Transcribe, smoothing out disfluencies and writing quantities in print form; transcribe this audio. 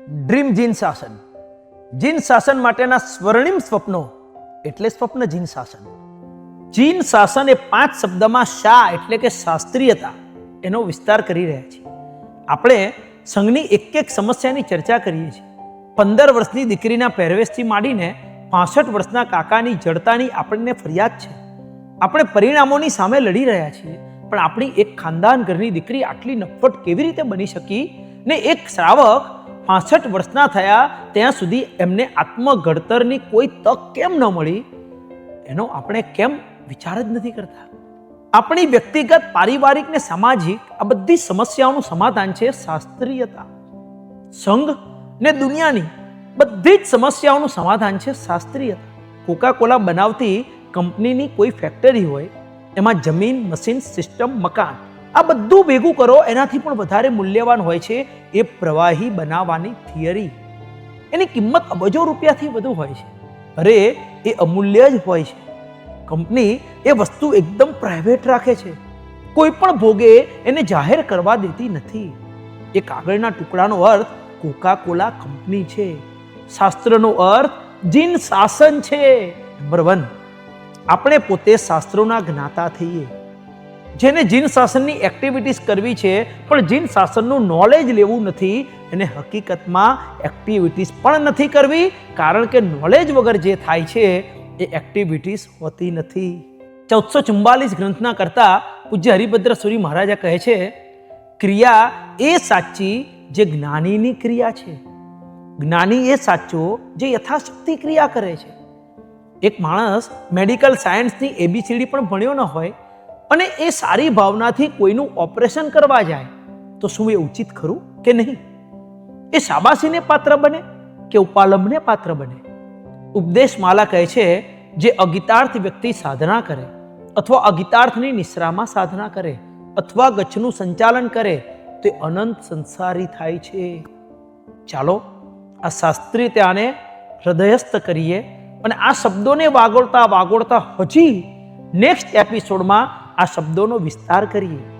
Dream જીન શાસન. જીન શાસન માટેના સ્વર્ણિમ સ્વપ્નો એટલે સ્વપ્ન જીન શાસન. જીન શાસન એ 5 શબ્દમાં શા એટલે કે શાસ્ત્રીયતા એનો વિસ્તાર કરી રહ્યા છીએ. આપણે સંઘની એક સમસ્યાની ચર્ચા કરીએ છીએ. 15 વર્ષની દીકરીના પહેરવેશથી માંડીને 65 વર્ષના કાકાની જડતાની આપણને ફરિયાદ છે. આપણે પરિણામોની સામે લડી રહ્યા છીએ, પણ આપણી એક ખાનદાન ઘરની દીકરી આટલી નફ્ફટ કેવી રીતે બની શકી ને એક શ્રાવક 65 વર્ષના થયા ત્યાં સુધી એમને આત્મઘડતરની કોઈ તક કેમ ન મળી, એનો આપણે કેમ વિચાર જ નથી કરતા. આપણી વ્યક્તિગત, પારિવારિક ને સામાજિક આ બધી સમસ્યાઓનું સમાધાન છે શાસ્ત્રીયતા. સંઘ ને દુનિયાની બધી જ સમસ્યાઓનું સમાધાન છે શાસ્ત્રીયતા. કોકા-કોલા બનાવતી કંપનીની કોઈ ફેક્ટરી હોય, એમાં જમીન, મશીન, સિસ્ટમ, મકાન આ બધું ભેગું કરો, એનાથી પણ વધારે મૂલ્યવાન હોય છે એ પ્રવાહી બનાવવાની થિયરી. એની કિંમત અબજો રૂપિયાથી વધુ હોય છે. અરે એ અમૂલ્ય જ હોય છે. કંપની એ વસ્તુ એકદમ પ્રાઇવેટ રાખે છે, કોઈ પણ ભોગે એને જાહેર કરવા દેતી નથી. એ કાગળના ટુકડાનો અર્થ કોકા-કોલા કંપની છે. શાસ્ત્રનો અર્થ જીન શાસન છે. નંબર 1, આપણે પોતે શાસ્ત્રોના જ્ઞાતા થઈએ. જેને જીન શાસનની એક્ટિવિટીઝ કરવી છે પણ જીન શાસનનું નોલેજ લેવું નથી, એને હકીકતમાં એક્ટિવિટીઝ પણ નથી કરવી, કારણ કે નોલેજ વગર જે થાય છે એ એક્ટિવિટીઝ હોતી નથી. 1444 ગ્રંથના કરતા પૂજ્ય હરિભદ્ર સુરી મહારાજા કહે છે, ક્રિયા એ સાચી જે જ્ઞાનીની ક્રિયા છે. જ્ઞાની એ સાચો જે યથાશક્તિ ક્રિયા કરે છે. એક માણસ મેડિકલ સાયન્સની ABCD પણ ભણ્યો ન હોય અને એ સારી ભાવનાથી કોઈનું ઓપરેશન કરવા જાય તો શું એ ઉચિત ખરું કે નહીં? એ શાબાશીને પાત્ર બને કે ઉપાલંબને પાત્ર બને? ઉપદેશ માલા કહે છે, જે અગિતાર્થ વ્યક્તિ સાધના કરે અથવા અગિતાર્થની નિશ્રામાં સાધના કરે અથવા ગચ્છનું સંચાલન કરે તે અનંત સંસારી થાય છે. ચાલો આ શાસ્ત્રીયતાને હૃદયસ્થ કરીએ અને આ શબ્દોને વાગોળતા હજી નેક્સ્ટ એપિસોડમાં આ શબ્દોનો વિસ્તાર કરીએ.